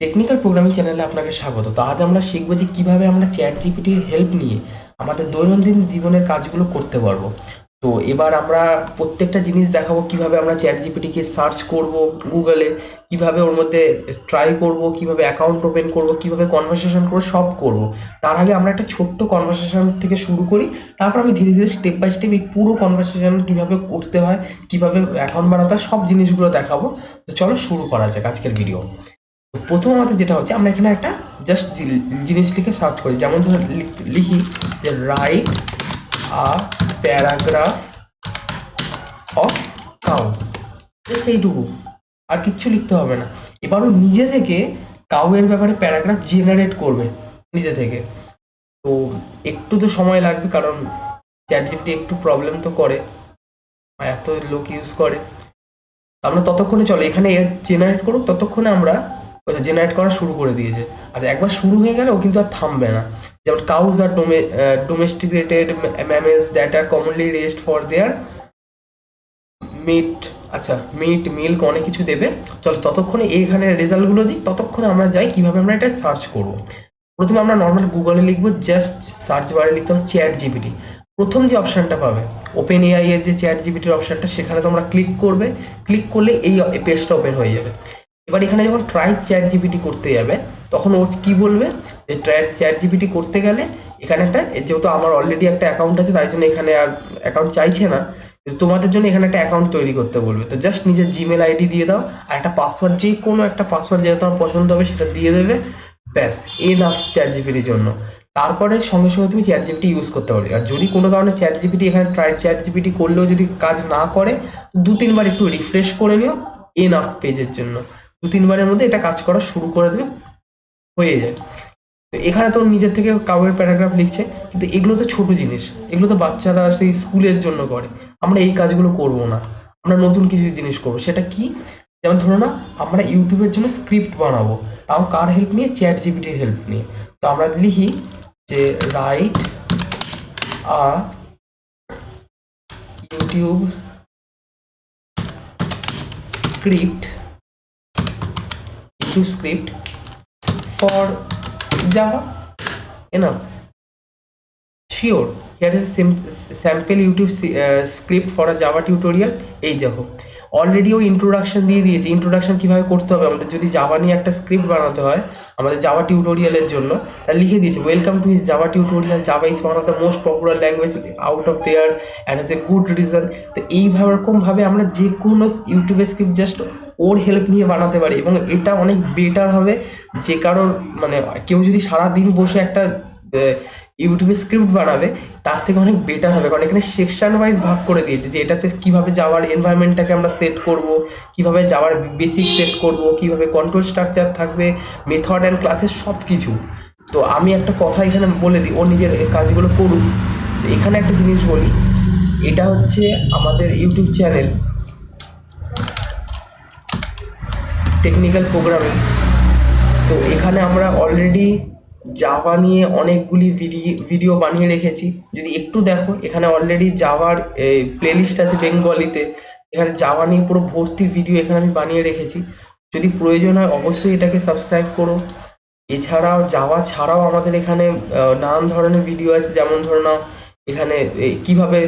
Technical programming চ্যানেলে আপনাকে স্বাগত। তো আজ আমরা শিখবো যে কিভাবে আমরা চ্যাট জিপিটির হেল্প নিয়ে আমাদের দৈনন্দিন জীবনের কাজগুলো করতে পারবো। তো এবার আমরা প্রত্যেকটা জিনিস দেখাবো, কিভাবে আমরা চ্যাট জিপিটিকে সার্চ করব গুগলে, কিভাবে ওর মধ্যে ট্রাই করব, কিভাবে অ্যাকাউন্ট ওপেন করব, কিভাবে কনভারসেশন করব, সব করব। তার আগে আমরা একটা ছোট্ট কনভারসেশন থেকে শুরু করি, তারপর আমি ধীরে ধীরে স্টেপ বাই স্টেপ এই পুরো কনভারসেশন কিভাবে করতে হয়, কিভাবে অ্যাকাউন্ট বানাতে হয়, সব জিনিসগুলো দেখাবো। তো চলো শুরু করা যাক আজকের ভিডিও। তো প্রথম আমাদের যেটা হচ্ছে, আমরা এখানে একটা জাস্ট জিনিস লিখে সার্চ করি। যেমন ধরুন লিখি যে write a paragraph of cow, just এইটুকু, আর কিচ্ছু লিখতে হবে না। এবারও নিজে থেকে কাউয়ের ব্যাপারে প্যারাগ্রাফ জেনারেট করবে নিজে থেকে। তো একটু তো সময় লাগবে, কারণ চ্যাট জিপিটি একটু প্রবলেম তো করে, এত লোক ইউজ করে। আমরা ততক্ষণে চলো এখানে জেনারেট করুক, ততক্ষণে আমরা জেনারেট করা শুরু করে দিয়েছে। আর একবার শুরু হয়ে গেলে ও কিন্তু আর থামবে না। যেমন cows are domesticated mammals that are commonly raised for their meat, আচ্ছা মিট মিল্ক, অনেক কিছু দেবে। চলো ততক্ষণে এইখানে রেজাল্টগুলো দিই, ততক্ষণে আমরা যাই কিভাবে আমরা এটা সার্চ করব। প্রথমে আমরা নর্মাল গুগলে লিখবো, জাস্ট সার্চ বারে লিখতে হবে চ্যাট জিপিটি। প্রথম যে অপশানটা পাবে ওপেন এআই এর যে চ্যাট জিপিটির অপশানটা, সেখানে তোমরা ক্লিক করবে। ক্লিক করলে এই পেজটা ওপেন হয়ে যাবে। এবার এখানে যখন ট্রাই চ্যাট জিপিটি করতে যাবে, তখন ও কি বলবে যে ট্রাই চ্যাট জিপিটি করতে গেলে এখানে একটা, যেহেতু আমার অলরেডি একটা অ্যাকাউন্ট আছে তাই জন্য এখানে আর অ্যাকাউন্ট চাইছে না, তোমাদের জন্য এখানে একটা অ্যাকাউন্ট তৈরি করতে বলবে। তো জাস্ট নিজের জিমেল আইডি দিয়ে দাও, আর একটা পাসওয়ার্ড, যে কোনো একটা পাসওয়ার্ড যেটা তোমার পছন্দ হবে সেটা দিয়ে দেবে। ব্যাস, এনাফ চ্যাট জিপিটির জন্য। তারপরে সঙ্গে সঙ্গে তুমি চ্যাট জিপিটি ইউজ করতে পারবে। আর যদি কোনো কারণে চ্যাট জিপিটি এখানে ট্রাই চ্যাট জিপিটি করলেও যদি কাজ না করে, তো দু তিনবার একটু রিফ্রেশ করে নিও এনাফ পেজের জন্য। দু তিনবারের মধ্যে এটা কাজ করা শুরু করে দেবে, হয়ে যায়। তো এখানে তো নিজের থেকে কাউয়ের প্যারাগ্রাফ লিখছে, কিন্তু এগুলো তো ছোট জিনিস, এগুলো তো বাচ্চারা সেই স্কুলের জন্য করে। আমরা এই কাজগুলো করব না, আমরা নতুন কিছু জিনিস করবো। সেটা কি? যেমন ধরো না, আমরা ইউটিউবের জন্য স্ক্রিপ্ট বানাবো, তাও কার হেল্প নিয়ে? চ্যাট জিপিটির হেল্প নিয়ে। তো আমরা লিখি যে write a YouTube script, for Java, enough. Sure, here is a sample YouTube script for a Java tutorial. এই দেখো, অলরেডি ও ইন্ট্রোডাকশন দিয়ে দিয়েছে। ইন্ট্রোডাকশন কীভাবে করতে হবে আমাদের, যদি জাভা নিয়ে একটা স্ক্রিপ্ট বানাতে হয় আমাদের জাভা টিউটোরিয়ালের জন্য, তাহলে লিখে দিয়েছে welcome to this Java tutorial, Java is one of the most popular language out of there and has a good reason. তো এইভাবে রকমভাবে আমরা যে কোনো ইউটিউবের স্ক্রিপ্ট জাস্ট ওর হেল্প নিয়ে বানাতে পারি, এবং এটা অনেক বেটার হবে। যে কারোর মানে কেউ যদি সারাদিন বসে একটা ইউটিউবে স্ক্রিপ্ট বানাবে, তার থেকে অনেক বেটার হবে, কারণ এখানে সেকশন ওয়াইজ ভাগ করে দিয়েছে যে এটা হচ্ছে কীভাবে যাওয়ার এনভায়রনমেন্টটাকে আমরা সেট করব, কীভাবে যাওয়ার বেসিক সেট করব, কীভাবে কন্ট্রোল স্ট্রাকচার থাকবে, মেথড অ্যান্ড ক্লাসের সব কিছু। তো আমি একটা কথা এখানে বলে দিই, ও নিজের কাজগুলো করুক। তো এখানে একটা জিনিস বলি, এটা হচ্ছে আমাদের ইউটিউব চ্যানেল টেকনিক্যাল প্রোগ্রামিং। তো এখানে আমরা অলরেডি জাভা নিয়ে অনেকগুলি ভিডিও বানিয়ে রেখেছি। যদি একটু দেখো, এখানে অলরেডি জাভার প্লেলিস্ট আছে বেঙ্গলিতে, এখানে জাভা নিয়ে পুরো ভর্তি ভিডিও এখানে আমি বানিয়ে রেখেছি। যদি প্রয়োজন হয় অবশ্যই এটাকে সাবস্ক্রাইব করো। এছাড়াও জাভা ছাড়াও আমাদের এখানে নানান ধরনের ভিডিও আছে। যেমন ধরো না, এখানে কিভাবে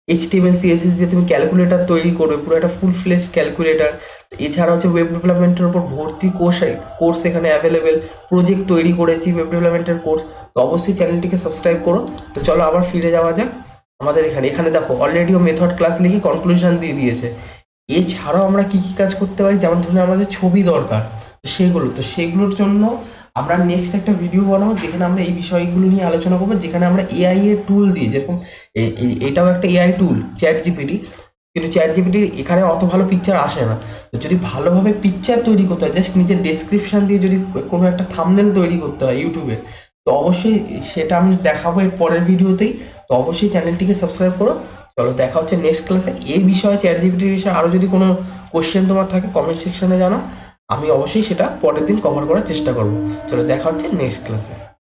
এইচটিএমএল সিএসএস দিয়ে তুমি ক্যালকুলেটর তৈরি করবে, পুরো একটা ফুল ফ্লেজ ক্যালকুলেটর। এছাড়া হচ্ছে ওয়েব ডেভেলপমেন্টের উপর ভর্তি কোর্স এখানে অ্যাভেলেবেল, প্রজেক্ট তৈরি করেছি ওয়েব ডেভেলপমেন্টের কোর্স। তো অবশ্যই চ্যানেলটিকে সাবস্ক্রাইব করো। তো চলো আবার ফিরে যাওয়া যাক আমাদের এখানে। এখানে দেখো অলরেডিও মেথড ক্লাস লিখে কনক্লুশন দিয়ে দিয়েছে। এছাড়াও আমরা কী কী কাজ করতে পারি, যেমন ধরুন আমাদের ছবি দরকার, তো সেগুলোর জন্য আমরা নেক্সট একটা ভিডিও বানাবো, যেখানে আমরা এই বিষয়গুলো নিয়ে আলোচনা করবো, যেখানে আমরা এআই এর টুল দিয়ে, যেরকম এটাও একটা এআই টুল চ্যাট জিপিটি, কিন্তু চ্যাট জিপিটির এখানে অত ভালো পিকচার আসে না। তো যদি ভালোভাবে পিকচার তৈরি করতে হয়, জাস্ট নিজের ডেসক্রিপশন দিয়ে যদি কোনো একটা থাম্বনেল তৈরি করতে হয় ইউটিউবে, তো অবশ্যই সেটা আমি দেখাবো এর পরের ভিডিওতেই। তো অবশ্যই চ্যানেলটিকে সাবস্ক্রাইব করো। চলো দেখা হচ্ছে নেক্সট ক্লাসে। এই বিষয়ে চ্যাট জিপিটির বিষয়ে আরও যদি কোনো কোশ্চেন তোমার থাকে কমেন্ট সেকশনে জানাও, আমি অবশ্যই সেটা পরের দিন কভার করার চেষ্টা করবো। চলো দেখা হচ্ছে নেক্সট ক্লাসে।